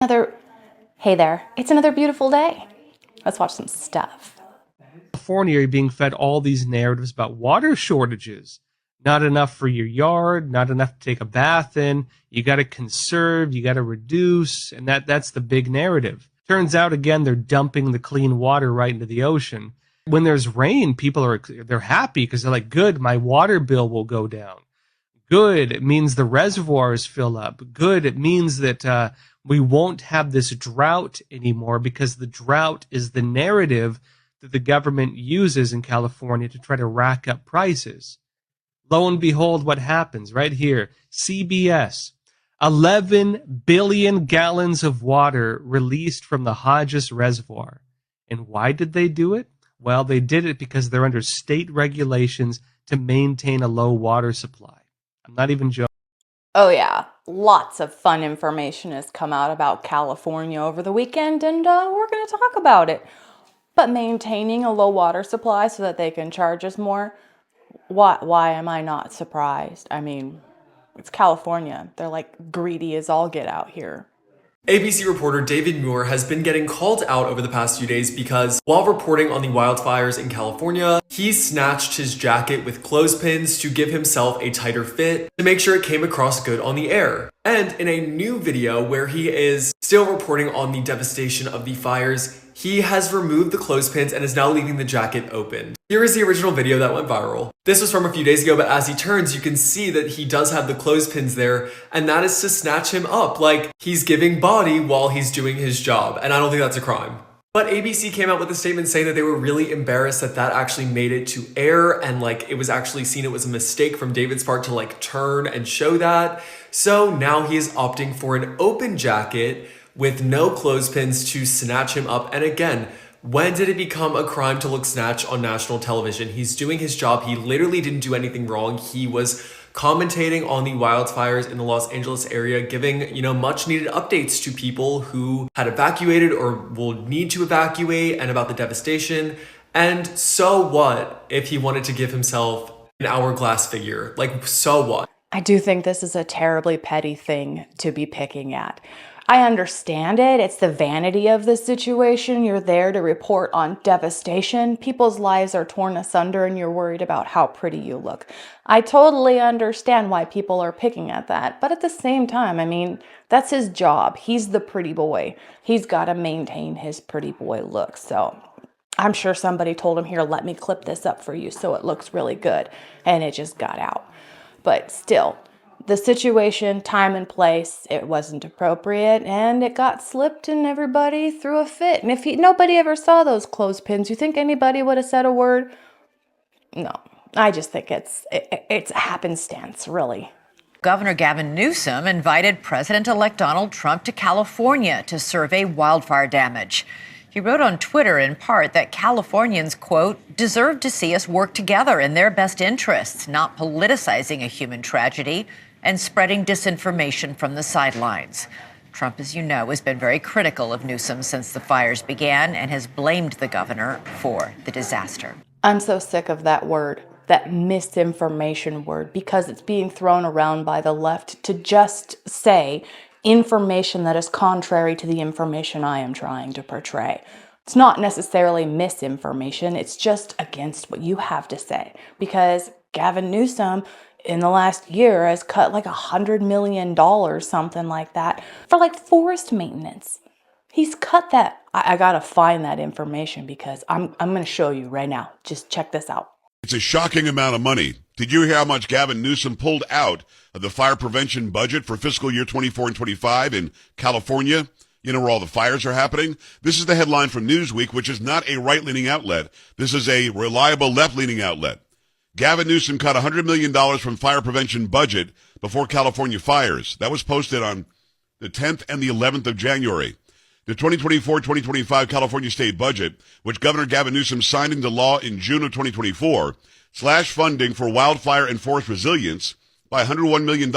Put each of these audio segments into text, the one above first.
Another, hey there, it's another beautiful day. Let's watch some stuff. California, you're being fed all these narratives about water shortages. Not enough for your yard, not enough to take a bath in. You got to conserve, you got to reduce, and that's the big narrative. Turns out again they're dumping the clean water right into the ocean. When there's rain, they're happy because they're like, good, my water bill will go down. Good, it means the reservoirs fill up. Good, it means that we won't have this drought anymore because the drought is the narrative that the government uses in California to try to rack up prices. Lo and behold, what happens right here. CBS, 11 billion gallons of water released from the Hodges Reservoir. And why did they do it? Well, they did it because they're under state regulations to maintain a low water supply. I'm not even joking. Oh yeah, lots of fun information has come out about California over the weekend, and we're going to talk about it. But maintaining a low water supply so that they can charge us more, why am I not surprised? I mean, it's California. They're like greedy as all get out here. ABC reporter David Muir has been getting called out over the past few days because while reporting on the wildfires in California, he snatched his jacket with clothespins to give himself a tighter fit to make sure it came across good on the air. And in a new video where he is still reporting on the devastation of the fires, he has removed the clothespins and is now leaving the jacket open. Here is the original video that went viral. This was from a few days ago, but as he turns, you can see that he does have the clothespins there, and that is to snatch him up, like he's giving body while he's doing his job, and I don't think that's a crime. But ABC came out with a statement saying that they were really embarrassed that that actually made it to air, and like it was actually seen it was a mistake from David's part to like turn and show that. So now he is opting for an open jacket with no clothespins to snatch him up. And again, when did it become a crime to look snatch on national television? He's doing his job. He literally didn't do anything wrong. He was commentating on the wildfires in the Los Angeles area, giving, much needed updates to people who had evacuated or will need to evacuate and about the devastation. And so what if he wanted to give himself an hourglass figure? Like, so what? I do think this is a terribly petty thing to be picking at. I understand it. It's the vanity of the situation. You're there to report on devastation. People's lives are torn asunder and you're worried about how pretty you look. I totally understand why people are picking at that. But at the same time, I mean, that's his job. He's the pretty boy. He's got to maintain his pretty boy look. So I'm sure somebody told him, here, let me clip this up for you so it looks really good. And it just got out. But still, the situation, time and place, it wasn't appropriate, and it got slipped, and everybody threw a fit. And if nobody ever saw those clothespins, you think anybody would have said a word? No, I just think it's a happenstance, really. Governor Gavin Newsom invited President-elect Donald Trump to California to survey wildfire damage. He wrote on Twitter, in part, that Californians, quote, deserve to see us work together in their best interests, not politicizing a human tragedy and spreading disinformation from the sidelines. Trump, as you know, has been very critical of Newsom since the fires began and has blamed the governor for the disaster. I'm so sick of that word, that misinformation word, because it's being thrown around by the left to just say information that is contrary to the information I am trying to portray. It's not necessarily misinformation, it's just against what you have to say. Because Gavin Newsom, in the last year, has cut like $100 million, something like that, for like forest maintenance. He's cut that. I gotta find that information because I'm gonna show you right now. Just check this out. It's a shocking amount of money. Did you hear how much Gavin Newsom pulled out of the fire prevention budget for fiscal year 24 and 25 in California? Where all the fires are happening? This is the headline from Newsweek, which is not a right-leaning outlet. This is a reliable left-leaning outlet. Gavin Newsom cut $100 million from fire prevention budget before California fires. That was posted on the 10th and the 11th of January. The 2024-2025 California state budget, which Governor Gavin Newsom signed into law in June of 2024, slashed funding for wildfire and forest resilience by $101 million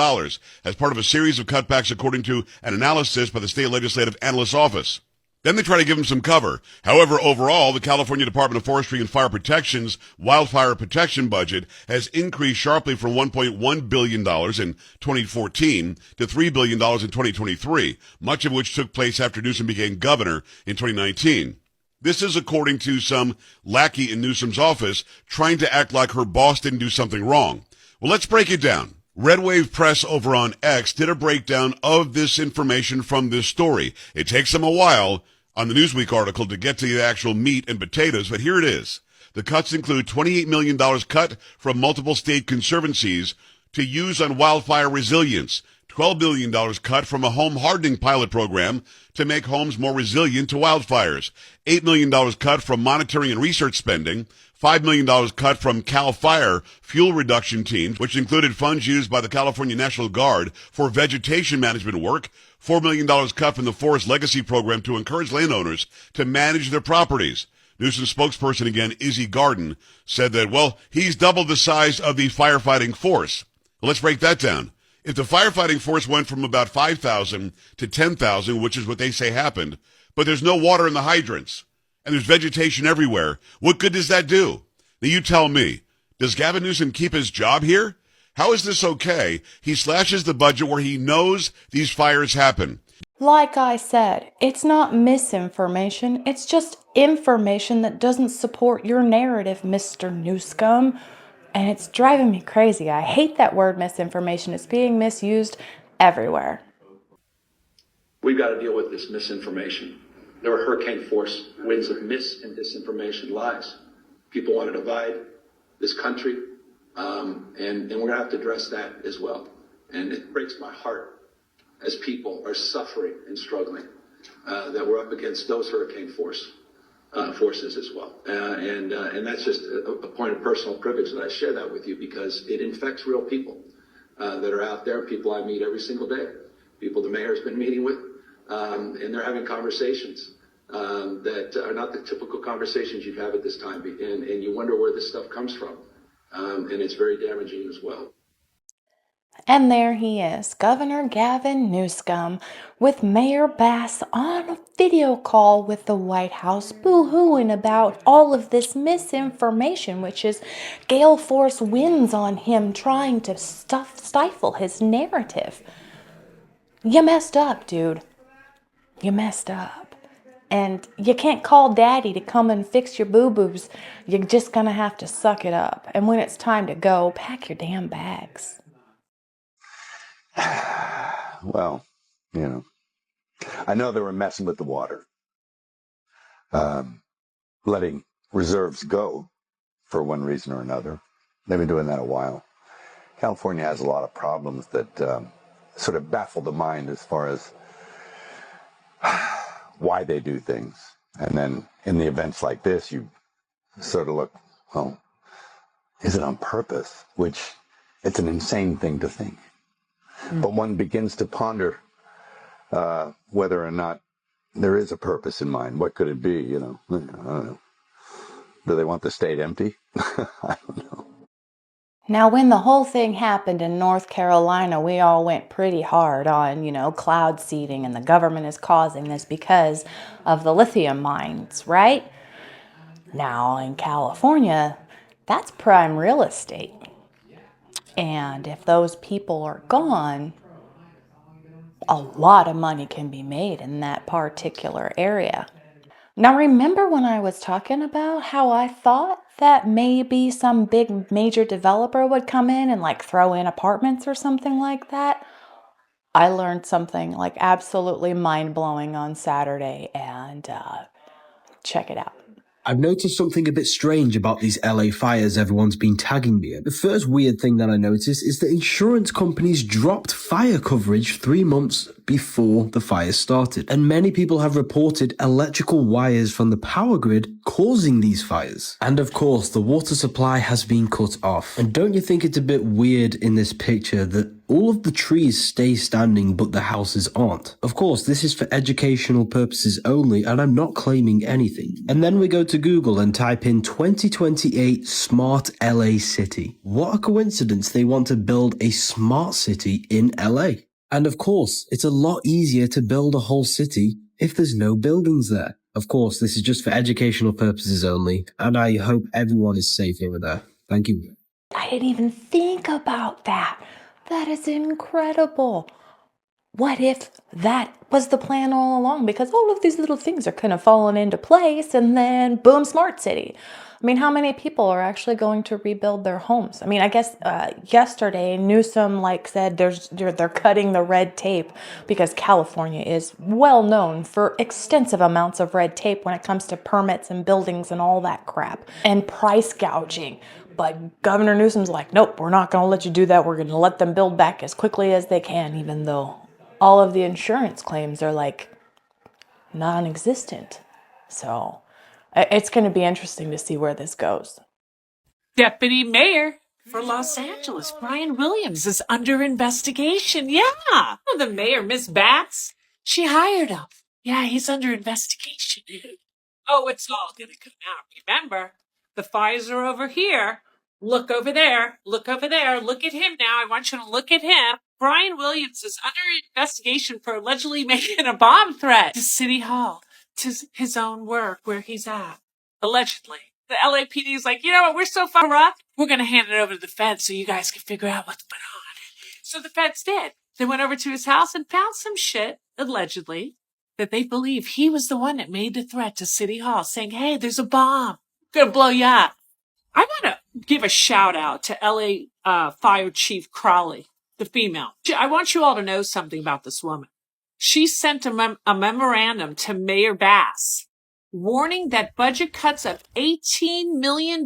as part of a series of cutbacks according to an analysis by the State Legislative Analyst's Office. Then they try to give him some cover. However, overall, the California Department of Forestry and Fire Protection's wildfire protection budget has increased sharply from $1.1 billion in 2014 to $3 billion in 2023, much of which took place after Newsom became governor in 2019. This is according to some lackey in Newsom's office trying to act like her boss didn't do something wrong. Well, let's break it down. Red Wave Press over on X did a breakdown of this information from this story. It takes them a while on the Newsweek article to get to the actual meat and potatoes, but here it is. The cuts include $28 million cut from multiple state conservancies to use on wildfire resilience, $12 million cut from a home hardening pilot program to make homes more resilient to wildfires, $8 million cut from monitoring and research spending, $5 million cut from CAL FIRE fuel reduction teams, which included funds used by the California National Guard for vegetation management work, $4 million cut from the Forest Legacy Program to encourage landowners to manage their properties. Newsom's spokesperson again, Izzy Garden, said that, well, he's doubled the size of the firefighting force. Well, let's break that down. If the firefighting force went from about 5,000 to 10,000, which is what they say happened, but there's no water in the hydrants, and there's vegetation everywhere, what good does that do? Now you tell me, does Gavin Newsom keep his job here? How is this okay? He slashes the budget where he knows these fires happen. Like I said, it's not misinformation. It's just information that doesn't support your narrative, Mr. Newscomb. And it's driving me crazy. I hate that word misinformation. It's being misused everywhere. We've got to deal with this misinformation. There were hurricane force winds of mis and disinformation, lies. People want to divide this country, and we're going to have to address that as well. And it breaks my heart as people are suffering and struggling that we're up against those hurricane forces as well. And that's just a point of personal privilege that I share that with you because it infects real people that are out there, people I meet every single day, people the mayor's been meeting with, and they're having conversations that are not the typical conversations you'd have at this time. And you wonder where this stuff comes from. And it's very damaging as well. And there he is, Governor Gavin Newsom, with Mayor Bass on a video call with the White House, boo-hooing about all of this misinformation, which is gale force winds on him, trying to stifle his narrative. You messed up, dude. You messed up. And you can't call daddy to come and fix your boo-boos. You're just gonna have to suck it up. And when it's time to go, pack your damn bags. Well, I know they were messing with the water, letting reserves go for one reason or another. They've been doing that a while. California has a lot of problems that sort of baffle the mind as far as why they do things. And then in the events like this, you sort of look, well, is it on purpose? Which it's an insane thing to think. But one begins to ponder whether or not there is a purpose in mind. What could it be? I don't know. Do they want the state empty? I don't know. Now, when the whole thing happened in North Carolina, we all went pretty hard on, cloud seeding, and the government is causing this because of the lithium mines, right? Now, in California, that's prime real estate. And if those people are gone, a lot of money can be made in that particular area. Now, remember when I was talking about how I thought that maybe some big major developer would come in and throw in apartments or something like that? I learned something absolutely mind-blowing on Saturday, and check it out. I've noticed something a bit strange about these LA fires everyone's been tagging me at. The first weird thing that I noticed is that insurance companies dropped fire coverage 3 months before the fires started. And many people have reported electrical wires from the power grid causing these fires. And of course, the water supply has been cut off. And don't you think it's a bit weird in this picture that all of the trees stay standing but the houses aren't? Of course, this is for educational purposes only, and I'm not claiming anything. And then we go to Google and type in 2028 Smart LA City. What a coincidence they want to build a smart city in LA. And of course, it's a lot easier to build a whole city if there's no buildings there? Of course, this is just for educational purposes only, and I hope everyone is safe over there. Thank you. I didn't even think about that. That is incredible. What if that was the plan all along? Because all of these little things are kind of falling into place, and then boom, smart city. I mean, how many people are actually going to rebuild their homes? I mean, I guess yesterday Newsom said they're cutting the red tape because California is well known for extensive amounts of red tape when it comes to permits and buildings and all that crap and price gouging. But Governor Newsom's like, nope, we're not going to let you do that. We're going to let them build back as quickly as they can, even though all of the insurance claims are non-existent. So it's going to be interesting to see where this goes. Deputy Mayor for Los Angeles, Brian Williams, is under investigation. Yeah. The mayor, Miss Batts, she hired him. Yeah, he's under investigation. Oh, it's all going to come out. Remember, the fires are over here. Look over there. Look over there. Look at him now. I want you to look at him. Brian Williams is under investigation for allegedly making a bomb threat to City Hall, to his own work where he's at. Allegedly. The LAPD is like, you know what? We're so far up. We're going to hand it over to the feds so you guys can figure out what's going on. So the feds did. They went over to his house and found some shit, allegedly, that they believe he was the one that made the threat to City Hall, saying, hey, there's a bomb. Gonna blow you up. I want to give a shout out to LA Fire Chief Crawley, the female. I want you all to know something about this woman. She sent a memorandum to Mayor Bass warning that budget cuts of $18 million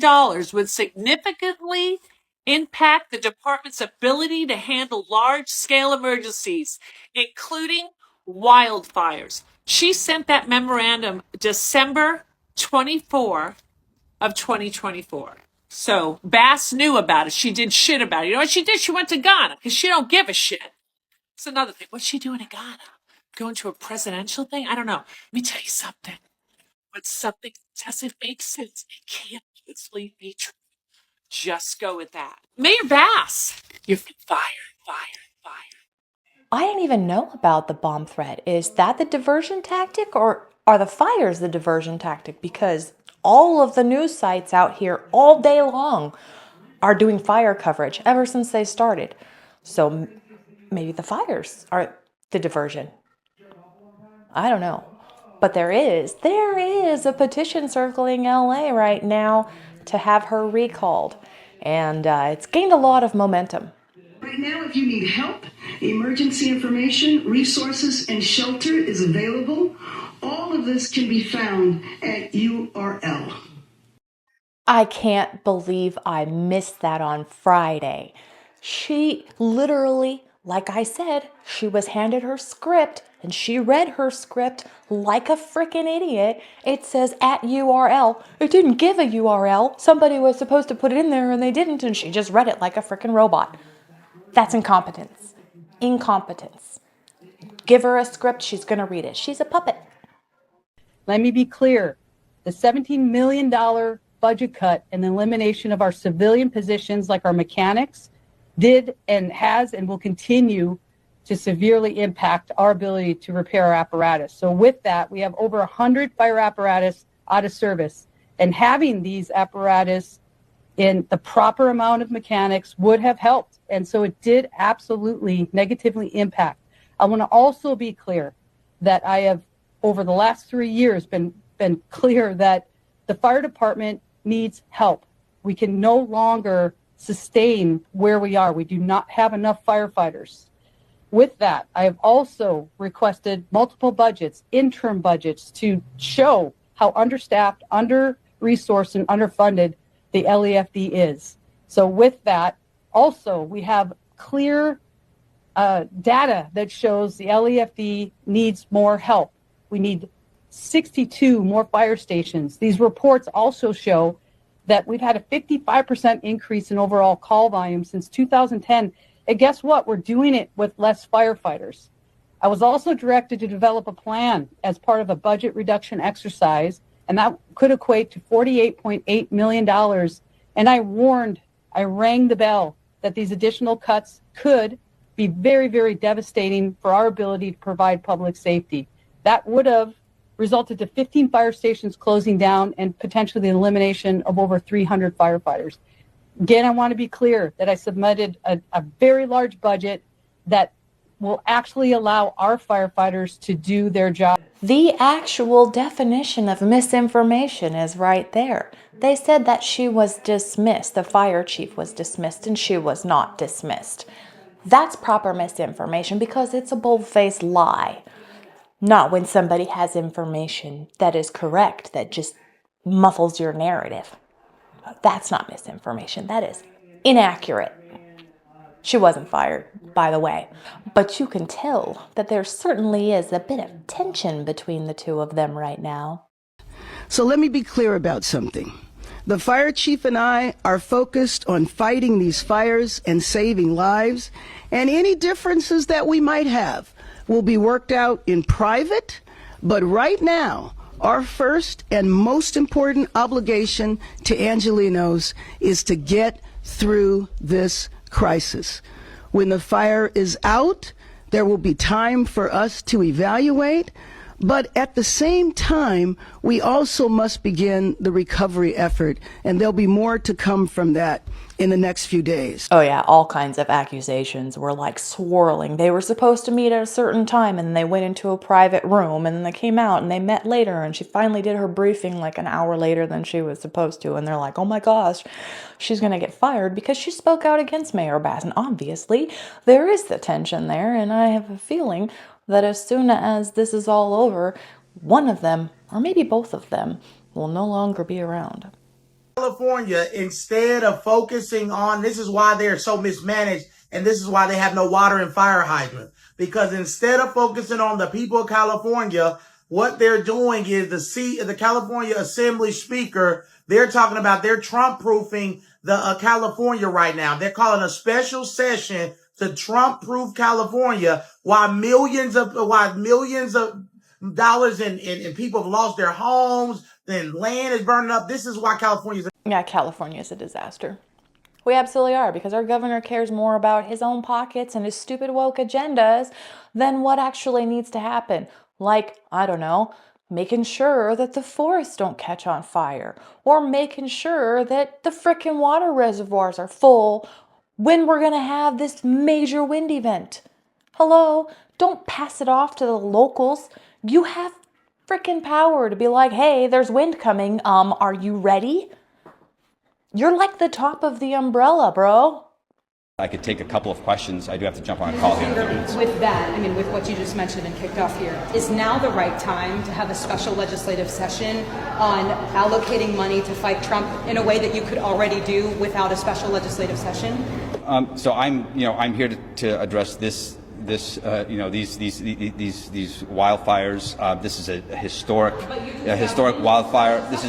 would significantly impact the department's ability to handle large-scale emergencies, including wildfires. She sent that memorandum December 24 of 2024. So Bass knew about it. She did shit about it. You know what she did? She went to Ghana because she don't give a shit. It's another thing. What's she doing in Ghana? Going to a presidential thing? I don't know. Let me tell you something. When something doesn't make sense, it can't possibly be true. Just go with that. Mayor Bass, you're fired. I didn't even know about the bomb threat. Is that the diversion tactic, or are the fires the diversion tactic? Because all of the news sites out here all day long are doing fire coverage ever since they started. So maybe the fires are the diversion. I don't know. But there is a petition circling LA right now to have her recalled. And it's gained a lot of momentum. Right now, if you need help, emergency information, resources, and shelter is available. All of this can be found at URL. I can't believe I missed that on Friday. She literally, like I said, she was handed her script and she read her script like a freaking idiot. It says at URL. It didn't give a URL. Somebody was supposed to put it in there and they didn't, and she just read it like a freaking robot. That's incompetence. Incompetence. Give her a script, she's going to read it. She's a puppet. Let me be clear. The $17 million budget cut and the elimination of our civilian positions like our mechanics did and has and will continue to severely impact our ability to repair our apparatus. So with that, we have over 100 fire apparatus out of service, and having these apparatus in the proper amount of mechanics would have helped. And so it did absolutely negatively impact. I want to also be clear that I have, over the last 3 years, been clear that the fire department needs help. We can no longer sustain where we are. We do not have enough firefighters. With that, I have also requested multiple budgets, interim budgets, to show how understaffed, under-resourced, and underfunded the LAFD is. So with that, also, we have clear data that shows the LAFD needs more help. We need 62 more fire stations. These reports also show that we've had a 55% increase in overall call volume since 2010. And guess what? We're doing it with less firefighters. I was also directed to develop a plan as part of a budget reduction exercise, and that could equate to $48.8 million. And I rang the bell that these additional cuts could be very, very devastating for our ability to provide public safety. That would have resulted to 15 fire stations closing down and potentially the elimination of over 300 firefighters. Again, I want to be clear that I submitted a very large budget that will actually allow our firefighters to do their job. The actual definition of misinformation is right there. They said that she was dismissed, the fire chief was dismissed, and she was not dismissed. That's proper misinformation because it's a bold-faced lie. Not when somebody has information that is correct, that just muffles your narrative. That's not misinformation. That is inaccurate. She wasn't fired, by the way. But you can tell that there certainly is a bit of tension between the two of them right now. So let me be clear about something. The fire chief and I are focused on fighting these fires and saving lives, and any differences that we might have will be worked out in private. But right now, our first and most important obligation to Angelenos is to get through this crisis. When the fire is out, there will be time for us to evaluate, but at the same time, we also must begin the recovery effort, and there'll be more to come from that in the next few days. Oh yeah, all kinds of accusations were like swirling. They were supposed to meet at a certain time, and then they went into a private room, and then they came out and they met later, and she finally did her briefing like an hour later than she was supposed to, and they're like, oh my gosh, she's gonna get fired because she spoke out against Mayor Bass. And obviously there is the tension there, and I have a feeling that as soon as this is all over, one of them, or maybe both of them, will no longer be around. California, instead of focusing on, this is why they're so mismanaged, and this is why they have no water and fire hydrant. Because instead of focusing on the people of California, what they're doing is the California Assembly Speaker, they're talking about they're Trump-proofing the California right now. They're calling a special session to Trump-proof California while millions of dollars and people have lost their homes, then land is burning up. This is why California's Yeah, California is a disaster. We absolutely are, because our governor cares more about his own pockets and his stupid woke agendas than what actually needs to happen. Like, I don't know, making sure that the forests don't catch on fire, or making sure that the frickin' water reservoirs are full when we're gonna have this major wind event. Hello, don't pass it off to the locals. You have frickin' power to be like, hey, there's wind coming. Are you ready? You're like the top of the umbrella, bro. I could take a couple of questions. I do have to jump on a call here in a few minutes. With that, I mean, with what you just mentioned and kicked off here, is now the right time to have a special legislative session on allocating money to fight Trump in a way that you could already do without a special legislative session? So I'm here to address these wildfires. This is a historic wildfire. This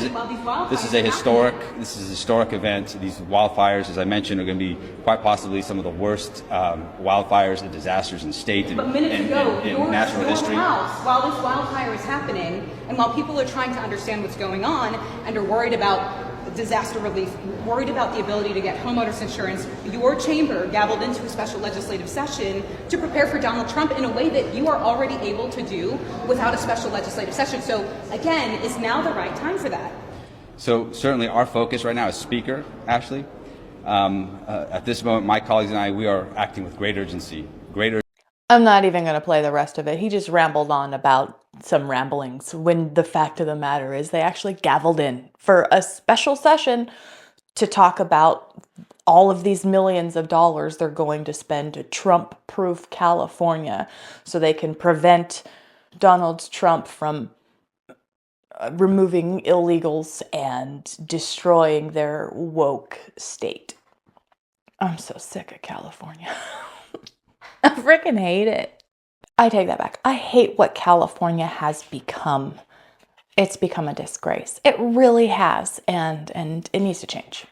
is a historic event. These wildfires, as I mentioned, are going to be quite possibly some of the worst wildfires and disasters in state and in national history. While this wildfire is happening, and while people are trying to understand what's going on and are worried about disaster relief, worried about the ability to get homeowners insurance, your chamber gavelled into a special legislative session to prepare for Donald Trump in a way that you are already able to do without a special legislative session. So again, is now the right time for that? So certainly our focus right now is Speaker Ashley. At this moment, my colleagues and I, we are acting with great urgency. I'm not even going to play the rest of it. He just rambled on about some ramblings when the fact of the matter is they actually gavelled in for a special session to talk about all of these millions of dollars they're going to spend to Trump-proof California so they can prevent Donald Trump from removing illegals and destroying their woke state. I'm so sick of California. I freaking hate it. I take that back. I hate what California has become. It's become a disgrace. It really has, and it needs to change.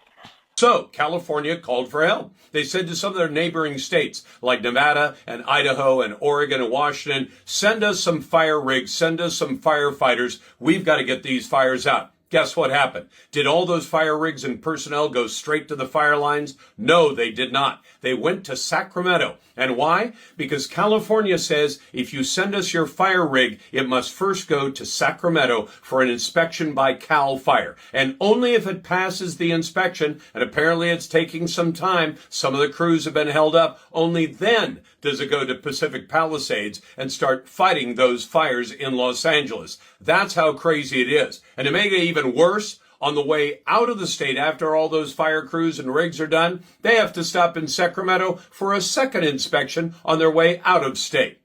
So, California called for help. They said to some of their neighboring states, like Nevada and Idaho and Oregon and Washington, send us some fire rigs, send us some firefighters. We've got to get these fires out. Guess what happened? Did all those fire rigs and personnel go straight to the fire lines? No, they did not. They went to Sacramento. And why? Because California says if you send us your fire rig, it must first go to Sacramento for an inspection by Cal Fire. And only if it passes the inspection, and apparently it's taking some time, some of the crews have been held up, only then does it go to Pacific Palisades and start fighting those fires in Los Angeles. That's how crazy it is. And to make it even worse, on the way out of the state, after all those fire crews and rigs are done, they have to stop in Sacramento for a second inspection on their way out of state.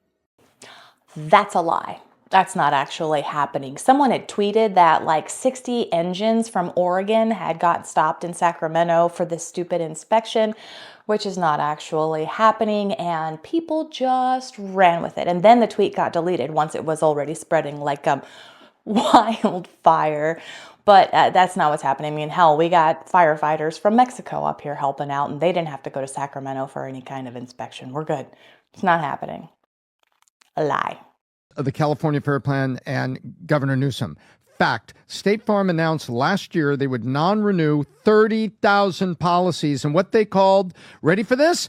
That's a lie. That's not actually happening. Someone had tweeted that like 60 engines from Oregon had got stopped in Sacramento for this stupid inspection, which is not actually happening, and people just ran with it. And then the tweet got deleted once it was already spreading like wildfire. But that's not what's happening. I mean, hell, we got firefighters from Mexico up here helping out, and they didn't have to go to Sacramento for any kind of inspection. We're good. It's not happening. A lie. The California Fair Plan and Governor Newsom. Fact, State Farm announced last year they would non-renew 30,000 policies in what they called, ready for this,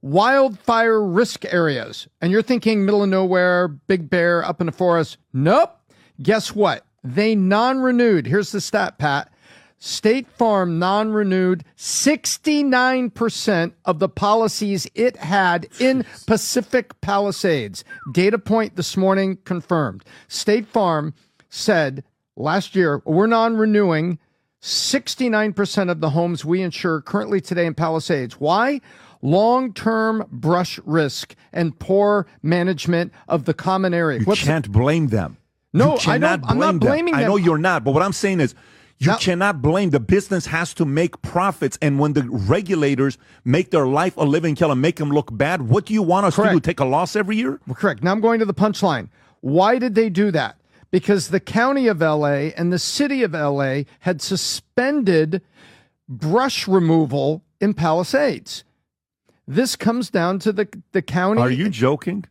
wildfire risk areas. And you're thinking middle of nowhere, Big Bear, up in the forest. Nope. Guess what? They non-renewed. Here's the stat, Pat. State Farm non-renewed 69% of the policies it had in Pacific Palisades. Data point this morning confirmed. State Farm said last year, we're non-renewing 69% of the homes we insure currently today in Palisades. Why? Long-term brush risk and poor management of the common area. You can't blame them. No, I'm not blaming them. I know you're not, but what I'm saying is you cannot blame. The business has to make profits, and when the regulators make their life a living hell and make them look bad, what do you want us to do, take a loss every year? Well, correct. Now I'm going to the punchline. Why did they do that? Because the county of L.A. and the city of L.A. had suspended brush removal in Palisades. This comes down to the county. Are you joking?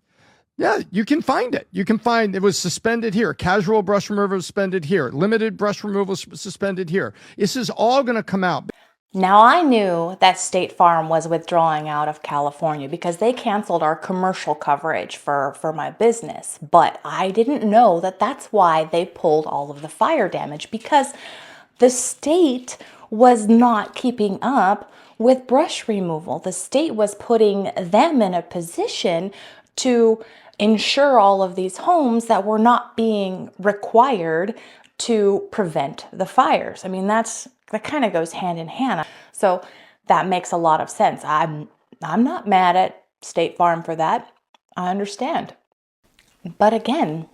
Yeah, you can find it. You can find it was suspended here. Casual brush removal suspended here. Limited brush removal suspended here. This is all going to come out. Now, I knew that State Farm was withdrawing out of California because they canceled our commercial coverage for my business. But I didn't know that that's why they pulled all of the fire damage, because the state was not keeping up with brush removal. The state was putting them in a position to insure all of these homes that were not being required to prevent the fires. I mean, that kind of goes hand in hand. So that makes a lot of sense. I'm not mad at State Farm for that. I understand. But again,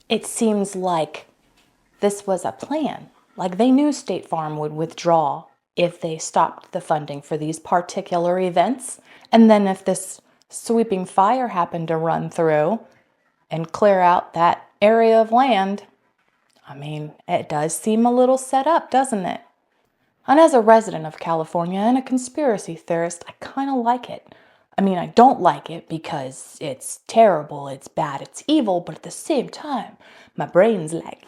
it seems like this was a plan. Like they knew State Farm would withdraw if they stopped the funding for these particular events. And then if this sweeping fire happened to run through and clear out that area of land, I mean, it does seem a little set up, doesn't it? And as a resident of California and a conspiracy theorist, I kind of like it. I mean, I don't like it because it's terrible, it's bad, it's evil, but at the same time, my brain's like,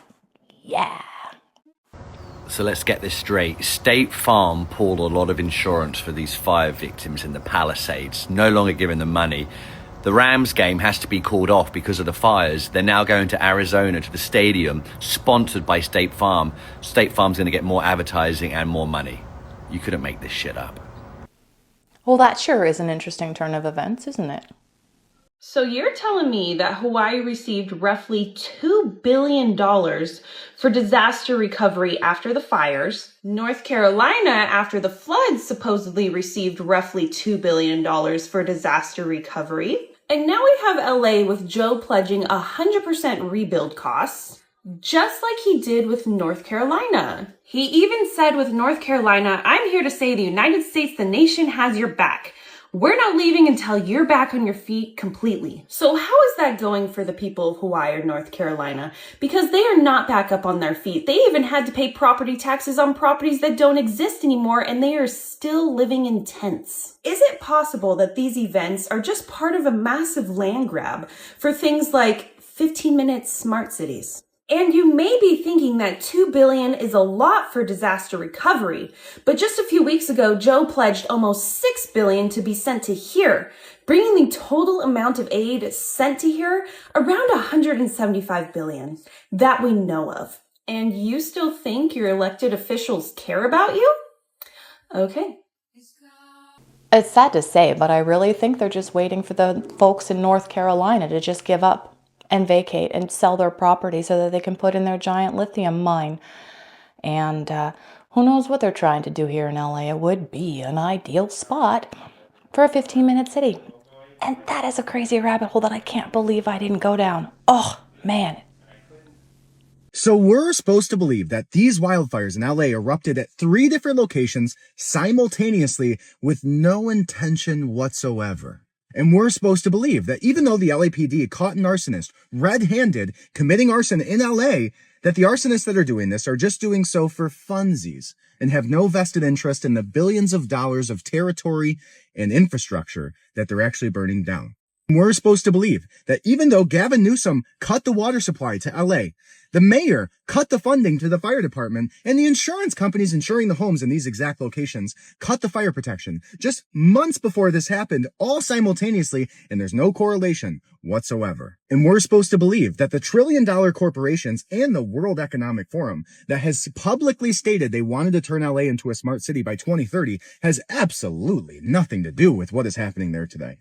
yeah. So let's get this straight. State Farm pulled a lot of insurance for these fire victims in the Palisades, no longer giving them money. The Rams game has to be called off because of the fires. They're now going to Arizona to the stadium, sponsored by State Farm. State Farm's going to get more advertising and more money. You couldn't make this shit up. Well, that sure is an interesting turn of events, isn't it? So you're telling me that Hawaii received roughly $2 billion for disaster recovery after the fires. North Carolina, after the floods, supposedly received roughly $2 billion for disaster recovery. And now we have LA with Joe pledging 100% rebuild costs, just like he did with North Carolina. He even said with North Carolina, I'm here to say the United States, the nation, has your back. We're not leaving until you're back on your feet completely. So how is that going for the people of Hawaii or North Carolina? Because they are not back up on their feet. They even had to pay property taxes on properties that don't exist anymore, and they are still living in tents. Is it possible that these events are just part of a massive land grab for things like 15-minute smart cities? And you may be thinking that $2 billion is a lot for disaster recovery, but just a few weeks ago, Joe pledged almost $6 billion to be sent to here, bringing the total amount of aid sent to here around $175 billion that we know of. And you still think your elected officials care about you? Okay. It's sad to say, but I really think they're just waiting for the folks in North Carolina to just give up and vacate and sell their property so that they can put in their giant lithium mine. And who knows what they're trying to do here in LA. It would be an ideal spot for a 15-minute city. And that is a crazy rabbit hole that I can't believe I didn't go down. Oh, man. So we're supposed to believe that these wildfires in LA erupted at 3 different locations simultaneously with no intention whatsoever. And we're supposed to believe that even though the LAPD caught an arsonist red-handed committing arson in LA, that the arsonists that are doing this are just doing so for funsies and have no vested interest in the billions of dollars of territory and infrastructure that they're actually burning down. We're supposed to believe that even though Gavin Newsom cut the water supply to LA, the mayor cut the funding to the fire department, and the insurance companies insuring the homes in these exact locations cut the fire protection just months before this happened, all simultaneously, and there's no correlation whatsoever. And we're supposed to believe that the trillion-dollar corporations and the World Economic Forum that has publicly stated they wanted to turn LA into a smart city by 2030 has absolutely nothing to do with what is happening there today.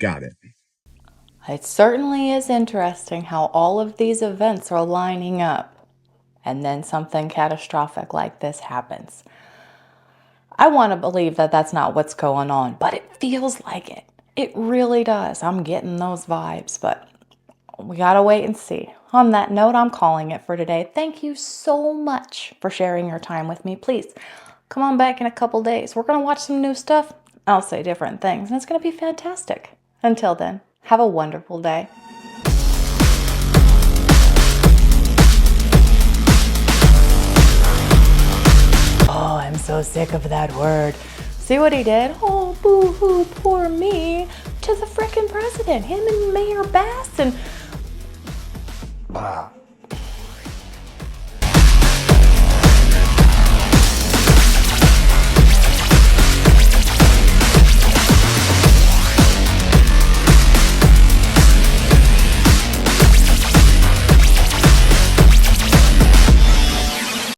Got it. It certainly is interesting how all of these events are lining up, and then something catastrophic like this happens. I want to believe that that's not what's going on, but it feels like it. It really does. I'm getting those vibes, but we gotta wait and see. On that note, I'm calling it for today. Thank you so much for sharing your time with me. Please come on back in a couple days. We're gonna watch some new stuff. I'll say different things, and it's gonna be fantastic. Until then, have a wonderful day. Oh, I'm so sick of that word. See what he did? Oh, boo-hoo, poor me. To the frickin' president. Him and Mayor Bass and... Wow.